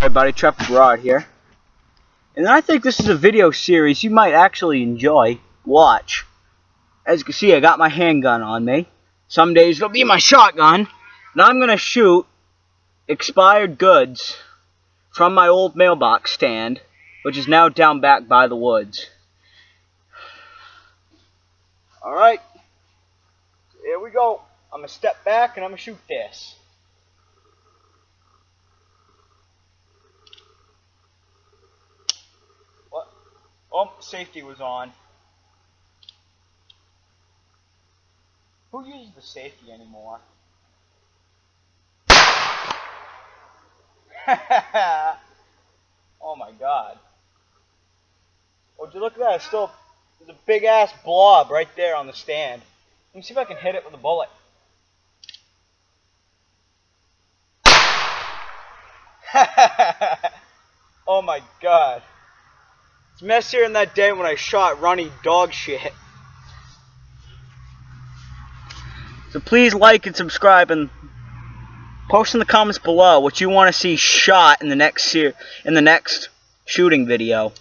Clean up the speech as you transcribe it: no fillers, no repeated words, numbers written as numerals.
Everybody, Trevor Broad here, and I think this is a video series you might actually enjoy. Watch. As you can see, I got my handgun on me. Some days it'll be my shotgun, and I'm gonna shoot expired goods from my old mailbox stand, which is now down back by the woods. Alright, here we go. I'm gonna step back and I'm gonna shoot this. What? Oh, safety was on. Who uses the safety anymore? Oh my god. Oh, would you look at that? It's still, there's a big ass blob right there on the stand. Let me see if I can hit it with a bullet. Oh my god. It's messier than that day when I shot runny dog shit. So please like and subscribe and post in the comments below what you want to see shot in the next shooting video.